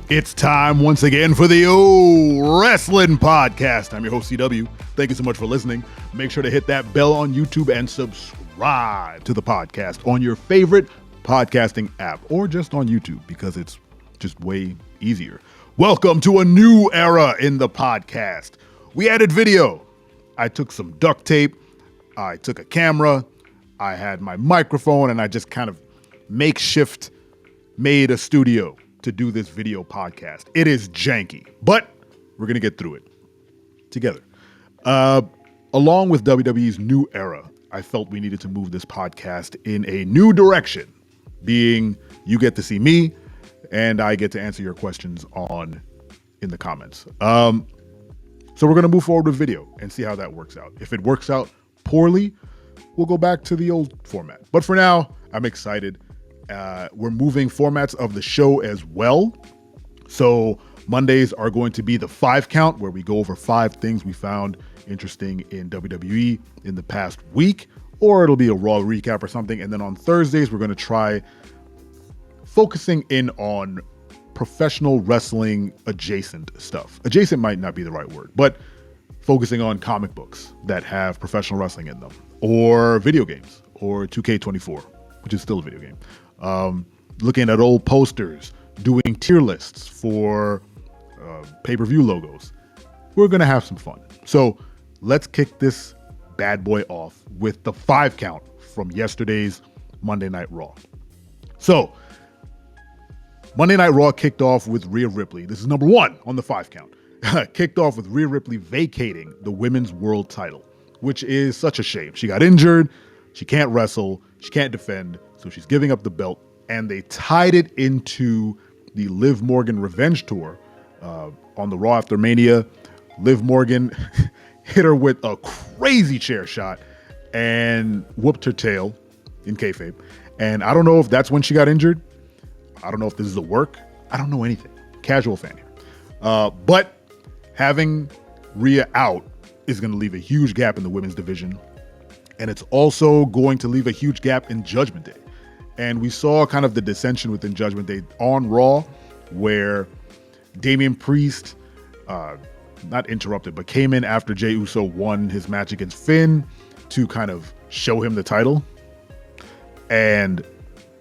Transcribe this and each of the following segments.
It's time once again for the O Wrestling Podcast. I'm your host, CW. Thank you so much for listening. Make sure to hit that bell on YouTube and subscribe to the podcast on your favorite podcasting app or just on YouTube because it's just way easier. Welcome to a new era in the podcast. We added video. I took some duct tape. I took a camera. I had my microphone and I just kind of makeshift made a studio to do this video podcast. It is janky, but we're going to get through it together. Along with WWE's new era, I felt we needed to move this podcast in a new direction, being you get to see me and I get to answer your questions in the comments. So we're going to move forward with video and see how that works out. If it works out poorly, we'll go back to the old format. But for now, I'm excited. We're moving formats of the show as well. So Mondays are going to be the 5 count, where we go over 5 things we found interesting in WWE in the past week, or it'll be a Raw recap or something. And then on Thursdays, we're going to try focusing in on professional wrestling adjacent stuff. Adjacent might not be the right word, but focusing on comic books that have professional wrestling in them, or video games, or 2K24, which is still a video game. Looking at old posters, doing tier lists for pay-per-view logos. We're going to have some fun. So let's kick this bad boy off with the 5 count from yesterday's Monday Night Raw. So Monday Night Raw kicked off with Rhea Ripley. This is number 1 on the 5 count. Kicked off with Rhea Ripley vacating the women's world title, which is such a shame. She got injured. She can't wrestle. She can't defend. So she's giving up the belt, and they tied it into the Liv Morgan Revenge Tour on the Raw After Mania. Liv Morgan hit her with a crazy chair shot and whooped her tail in kayfabe. And I don't know if that's when she got injured. I don't know if this is a work. I don't know anything. Casual fan here. But having Rhea out is going to leave a huge gap in the women's division. And it's also going to leave a huge gap in Judgment Day. And we saw kind of the dissension within Judgment Day on Raw, where Damian Priest, not interrupted, but came in after Jey Uso won his match against Finn to kind of show him the title. And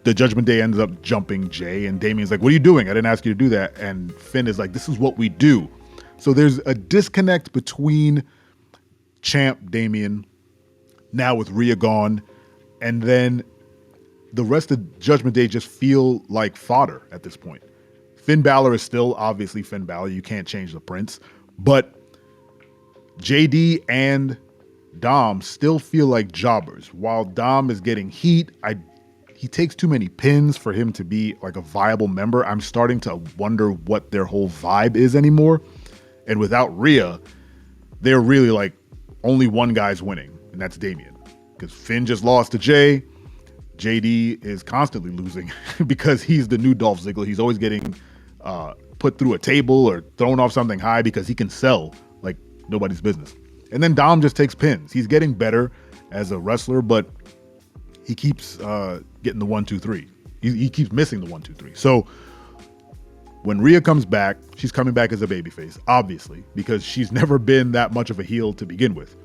the Judgment Day ended up jumping Jey, and Damian's like, "What are you doing? I didn't ask you to do that." And Finn is like, "This is what we do." So there's a disconnect between champ Damian, now with Rhea gone, and then the rest of Judgment Day just feel like fodder at this point. Finn Balor is still obviously Finn Balor. You can't change the prince. But JD and Dom still feel like jobbers. While Dom is getting heat, he takes too many pins for him to be like a viable member. I'm starting to wonder what their whole vibe is anymore. And without Rhea, they're really like only one guy's winning, and that's Damian. Because Finn just lost to Jey. JD is constantly losing because he's the new Dolph Ziggler. He's always getting put through a table or thrown off something high because he can sell like nobody's business. And then Dom just takes pins. He's getting better as a wrestler, but he keeps getting the 1, 2, 3. He keeps missing the 1, 2, 3. So when Rhea comes back, she's coming back as a babyface, obviously, because she's never been that much of a heel to begin with.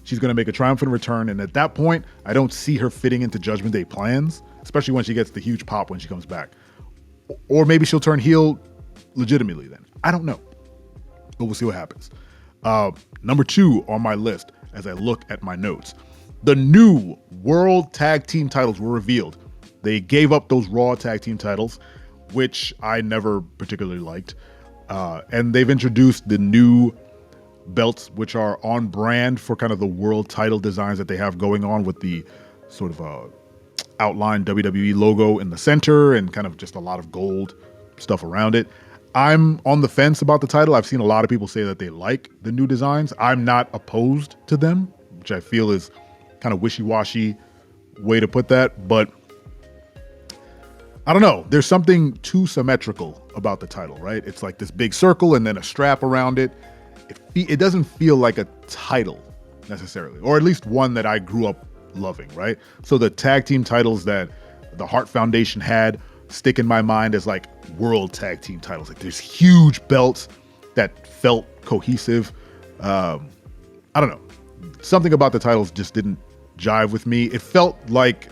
She's going to make a triumphant return, and at that point, I don't see her fitting into Judgment Day plans, especially when she gets the huge pop when she comes back. Or maybe she'll turn heel legitimately then. I don't know, but we'll see what happens. Number 2 on my list, as I look at my notes, the new World Tag Team titles were revealed. They gave up those Raw Tag Team titles, which I never particularly liked, and they've introduced the new belts, which are on brand for kind of the world title designs that they have going on, with the sort of outlined WWE logo in the center and kind of just a lot of gold stuff around it. I'm on the fence about the title. I've seen a lot of people say that they like the new designs. I'm not opposed to them, which I feel is kind of wishy-washy way to put that, but I don't know. There's something too symmetrical about the title, right? It's like this big circle and then a strap around it. It doesn't feel like a title necessarily, or at least one that I grew up loving, right? So the tag team titles that the Hart Foundation had stick in my mind as like world tag team titles. Like there's huge belts that felt cohesive. I don't know. Something about the titles just didn't jive with me. It felt like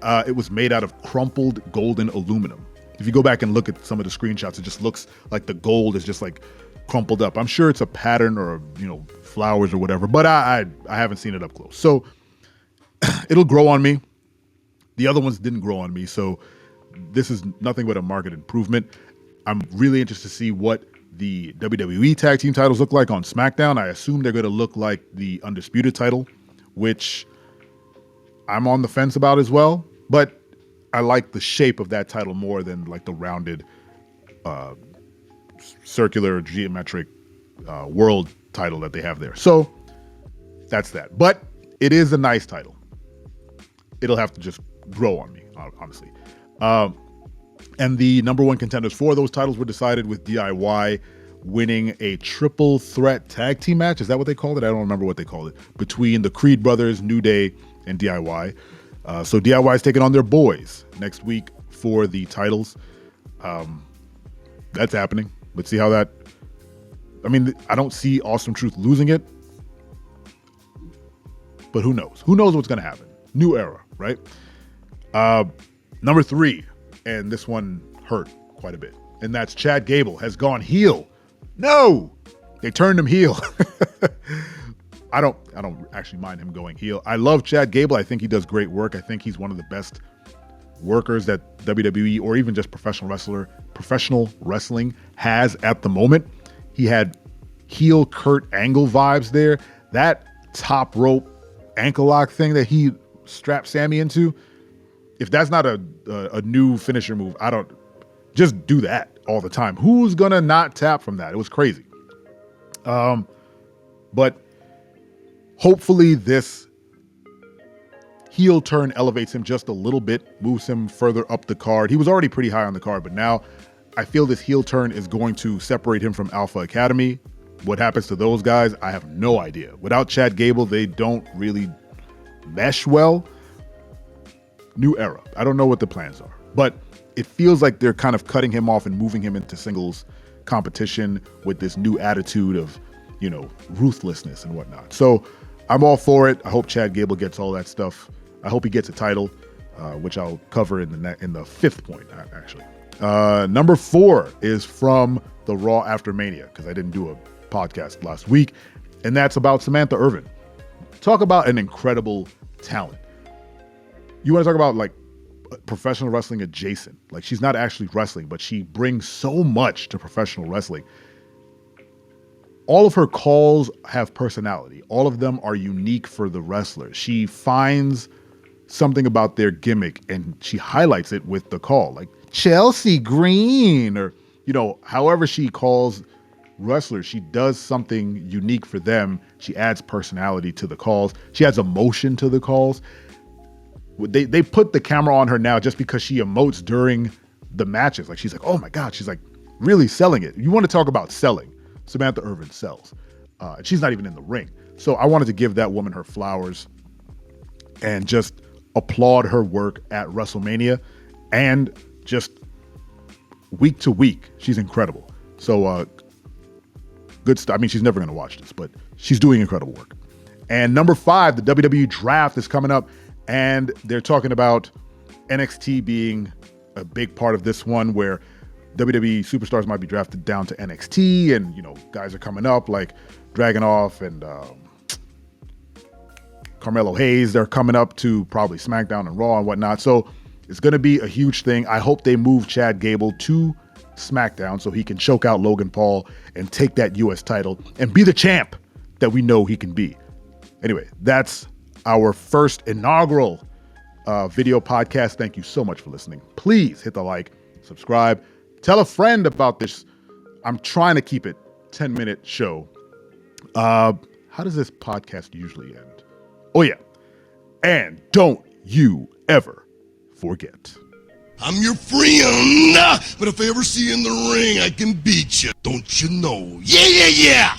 it was made out of crumpled golden aluminum. If you go back and look at some of the screenshots, it just looks like the gold is just like crumpled up. I'm sure it's a pattern or, flowers or whatever, but I haven't seen it up close. So it'll grow on me. The other ones didn't grow on me. So this is nothing but a market improvement. I'm really interested to see what the WWE tag team titles look like on SmackDown. I assume they're going to look like the Undisputed title, which I'm on the fence about as well. But I like the shape of that title more than like the rounded, circular, geometric world title that they have there. So that's that. But it is a nice title. It'll have to just grow on me, honestly. And the number one contenders for those titles were decided with DIY winning a triple threat tag team match. Is that what they called it? I don't remember what they called it. Between the Creed brothers, New Day, and DIY. So DIY is taking on their boys next week for the titles. That's happening. Let's see how that... I mean, I don't see Awesome Truth losing it. But who knows? Who knows what's going to happen? New era, right? Number 3, and this one hurt quite a bit, and that's Chad Gable has gone heel. No! They turned him heel. I don't actually mind him going heel. I love Chad Gable. I think he does great work. I think he's one of the best workers that WWE or even just professional wrestling has at the moment. He had heel Kurt Angle vibes there. That top rope ankle lock thing that he strapped Sammy into, if that's not a new finisher move, just do that all the time. Who's gonna not tap from that? It was crazy. But hopefully this heel turn elevates him just a little bit, moves him further up the card. He was already pretty high on the card, but now I feel this heel turn is going to separate him from Alpha Academy. What happens to those guys, I have no idea. Without Chad Gable, they don't really mesh well. New era. I don't know what the plans are, but it feels like they're kind of cutting him off and moving him into singles competition with this new attitude of, ruthlessness and whatnot. So I'm all for it. I hope Chad Gable gets all that stuff. I hope he gets a title, which I'll cover in the fifth point, actually. Number 4 is from the Raw After Mania, because I didn't do a podcast last week, and that's about Samantha Irvin. Talk about an incredible talent. You want to talk about like professional wrestling adjacent. Like she's not actually wrestling, but she brings so much to professional wrestling. All of her calls have personality. All of them are unique for the wrestler. She finds something about their gimmick and she highlights it with the call, like Chelsea Green, or, however she calls wrestlers, she does something unique for them. She adds personality to the calls. She adds emotion to the calls. They put the camera on her now just because she emotes during the matches. Like she's like, oh my God, she's like really selling it. You want to talk about selling. Samantha Irvin sells. She's not even in the ring. So I wanted to give that woman her flowers and just applaud her work at WrestleMania and just week to week. She's incredible. So good stuff. I mean, she's never going to watch this, but she's doing incredible work. And number 5, the WWE draft is coming up. And they're talking about NXT being a big part of this one, where WWE superstars might be drafted down to NXT, and guys are coming up like Dragunov and Carmelo Hayes. They're coming up to probably SmackDown and Raw and whatnot. So it's going to be a huge thing. I hope they move Chad Gable to SmackDown so he can choke out Logan Paul and take that US title and be the champ that we know he can be. Anyway, that's our first inaugural video podcast. Thank you so much for listening. Please hit the like, subscribe, tell a friend about this. I'm trying to keep it 10-minute show. How does this podcast usually end? Oh yeah. And don't you ever forget. I'm your friend, but if I ever see you in the ring, I can beat you. Don't you know? Yeah, yeah, yeah.